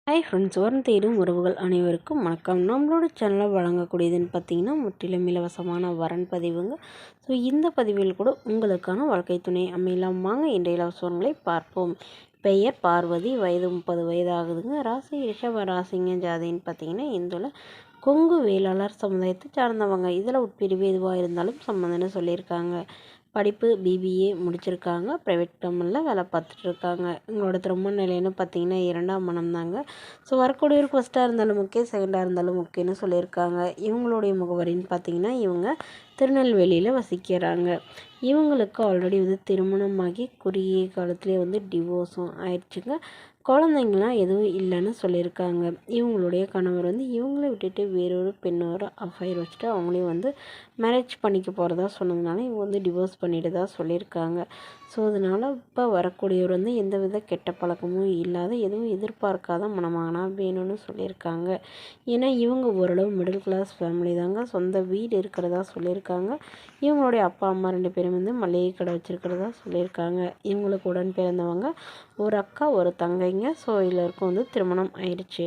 Hi friends, வரும் தேடும் உறவுகள் அனைவருக்கும் வணக்கம். நம்மளோட சேனலில் வழங்கக்கூடியதுன்னு பார்த்தீங்கன்னா முற்றிலும் இலவசமான வரன் பதிவுங்க. ஸோ இந்த பதிவில் கூட உங்களுக்கான வாழ்க்கை துணை அமையலாம். வாங்க இன்றைய இலவசங்களை பார்ப்போம். பெயர் பார்வதி, வயது 30 வயது ஆகுதுங்க. ராசி ரிஷப ராசிங்க. ஜாதின்னு பார்த்தீங்கன்னா இந்துல கொங்கு வேளாளர் சமுதாயத்தை சார்ந்தவங்க. இதில் உட்பிரிவு எதுவாக இருந்தாலும் சம்மந்தம்னு சொல்லியிருக்காங்க. படிப்பு பிபிஏ முடிச்சிருக்காங்க. ப்ரைவேட் கம்பெனியில் வேலை பார்த்துட்ருக்காங்க. உங்களோட திருமண நிலைன்னு பார்த்தீங்கன்னா 2ஆம் மனம் தாங்க. ஸோ வரக்கூடியவருக்கு ஃபஸ்ட்டாக இருந்தாலும் ஓகே, செகண்டாக இருந்தாலும் ஓகேன்னு சொல்லியிருக்காங்க. இவங்களுடைய முகவரின்னு பார்த்தீங்கன்னா இவங்க திருநெல்வேலியில் வசிக்கிறாங்க. இவங்களுக்கு ஆல்ரெடி திருமணமாகி குறுகிய காலத்துலேயே டிவோர்ஸும் ஆயிடுச்சுங்க. குழந்தைங்களாம் எதுவும் இல்லைன்னு சொல்லியிருக்காங்க. இவங்களுடைய கணவர் இவங்கள விட்டுட்டு வேறொரு பெண்ணோட அஃபைர் வச்சுட்டு அவங்களையும் மேரேஜ் பண்ணிக்க போகிறதா சொன்னதுனால இவங்க டிவோர்ஸ் பண்ணிட்டு தான் சொல்லியிருக்காங்க. ஸோ அதனால் இப்போ வரக்கூடியவர் எந்தவித கெட்ட பழக்கமும் இல்லாத எதுவும் எதிர்பார்க்காத மணமகனாக வேணும்னு சொல்லியிருக்காங்க. ஏன்னா இவங்க ஓரளவு மிடில் கிளாஸ் ஃபேமிலி தாங்க. சொந்த வீடு இருக்கிறதா சொல்லியிருக்காங்க. இவங்களுடைய அப்பா அம்மா 2 பேரும் மளிகை கடை வச்சுருக்கிறதா சொல்லியிருக்காங்க. இவங்களுக்கு உடன் பிறந்தவங்க ஒரு அக்கா ஒரு தங்கைங்க. ஸோ எல்லாருக்கும் திருமணம் ஆயிடுச்சு.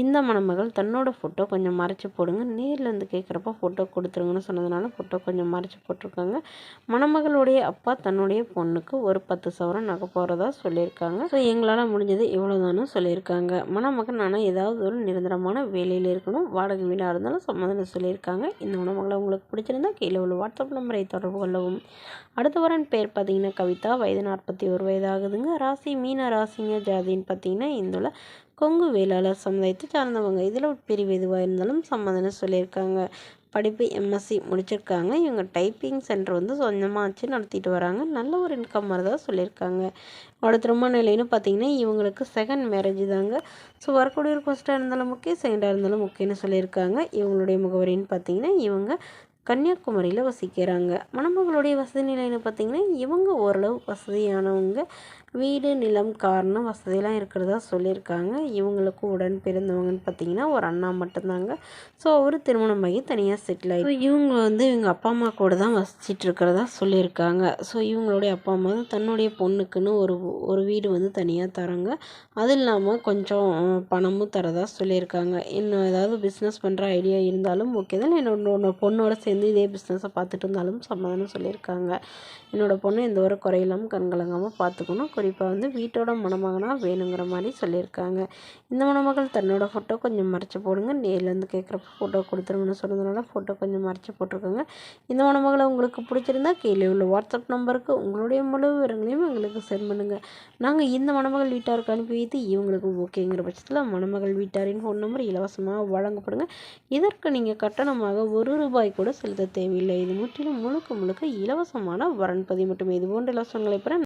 இந்த மணமகள் தன்னோட ஃபோட்டோ கொஞ்சம் மறைச்சி போடுங்க, நேரில் கேட்குறப்ப ஃபோட்டோ கொடுத்துருங்கன்னு சொன்னதுனால ஃபோட்டோ கொஞ்சம் மறைச்சி போட்டிருக்காங்க. மணமகளுடைய அப்பா தன்னுடைய பொண்ணுக்கு ஒரு 10 சவரன் நகை போகிறதா சொல்லியிருக்காங்க. ஸோ எங்களால் முடிஞ்சது இவ்வளோதானு சொல்லியிருக்காங்க. மணமகன் ஆனால் ஏதாவது ஒரு நிரந்தரமான வேலையில் இருக்கணும், வாடகை வீடாக இருந்தாலும் சம்மதம் சொல்லியிருக்காங்க. இந்த மணமகளை உங்களுக்கு பிடிச்சிருந்தா கீழே உள்ள வாட்ஸ்அப் நம்பரை தொடர்பு கொள்ளவும். அடுத்த வரன் பேர் பார்த்தீங்கன்னா கவிதா, வயது 41 வயது ஆகுதுங்க. ராசி மீன ராசிங்க. ஜாதின்னு பார்த்தீங்கன்னா இந்துல கொங்கு வேளாளர் சமுதாயத்தை சார்ந்தவங்க. இதில் பிரிவு எதுவாக இருந்தாலும் சம்மதம்னு சொல்லியிருக்காங்க. படிப்பு எம்எஸ்சி முடிச்சிருக்காங்க. இவங்க டைப்பிங் சென்டர் சொந்தமாக வச்சு நடத்திட்டு வராங்க. நல்ல ஒரு இன்கம் வரதா சொல்லியிருக்காங்க. அவரோட திருமண நிலைன்னு பார்த்தீங்கன்னா இவங்களுக்கு செகண்ட் மேரேஜ் தாங்க. ஸோ வரக்கூடிய ஒரு ஃபஸ்ட்டாக இருந்தாலும் ஓகே, செகண்டாக இருந்தாலும் ஓகேன்னு சொல்லியிருக்காங்க. இவங்களுடைய முகவரின்னு பார்த்தீங்கன்னா இவங்க கன்னியாகுமரியில் வசிக்கிறாங்க. மணமகளுடைய வசதி நிலைன்னு பார்த்தீங்கன்னா இவங்க ஓரளவு வசதியானவங்க. வீடு நிலம் காரணம் வசதியெல்லாம் இருக்கிறதா சொல்லியிருக்காங்க. இவங்களுக்கு உடன் பிறந்தவங்கன்னு பார்த்தீங்கன்னா ஒரு அண்ணா மட்டும்தாங்க. ஸோ அவர் திருமணமாகி தனியாக செட்டில் ஆகி இவங்க இவங்க அப்பா அம்மா கூட தான் வசிச்சிட்டு இருக்கிறதா சொல்லியிருக்காங்க. ஸோ இவங்களுடைய அப்பா அம்மா தன்னுடைய பொண்ணுக்குன்னு ஒரு வீடு தனியாக தராங்க. அது இல்லாமல் கொஞ்சம் பணமும் தரதா சொல்லியிருக்காங்க. இன்னும் ஏதாவது பிஸ்னஸ் பண்ணுற ஐடியா இருந்தாலும் ஓகே தான், என்னோட பொண்ணோட சேர்ந்து இதே பிஸ்னஸை பார்த்துட்டு இருந்தாலும் சம்மதம்னு சொல்லியிருக்காங்க. என்னோடய பொண்ணு எந்த ஒரு குறையில்லாமல் கண்கலங்காமல் பார்த்துக்கணும். குறிப்பாக வீட்டோட மணமகனாக வேணுங்கிற மாதிரி சொல்லியிருக்காங்க. இந்த மணமகள் தன்னோட ஃபோட்டோ கொஞ்சம் மறைச்சி போடுங்க, நேரில் கேட்குறப்ப ஃபோட்டோ கொடுத்துருங்கன்னு சொன்னதுனால ஃபோட்டோ கொஞ்சம் மறைச்சி போட்டிருக்காங்க. இந்த மணமகளை உங்களுக்கு பிடிச்சிருந்தா கீழே உள்ள வாட்ஸ்அப் நம்பருக்கு உங்களுடைய முழு விவரங்களையும் எங்களுக்கு சென்ட் பண்ணுங்கள். நாங்கள் இந்த மணமகள் வீட்டாருக்கு அனுப்பி வைத்து இவங்களுக்கு ஓகேங்கிற பட்சத்தில் மணமகள் வீட்டாரின் ஃபோன் நம்பர் இலவசமாக வழங்கப்படுங்க. இதற்கு நீங்கள் கட்டணமாக ₹1 கூட செலுத்த தேவையில்லை. இது முற்றிலும் முழுக்க இலவசமான வரன் பதிவு மட்டுமே. இது போன்ற இலவசங்களை பெற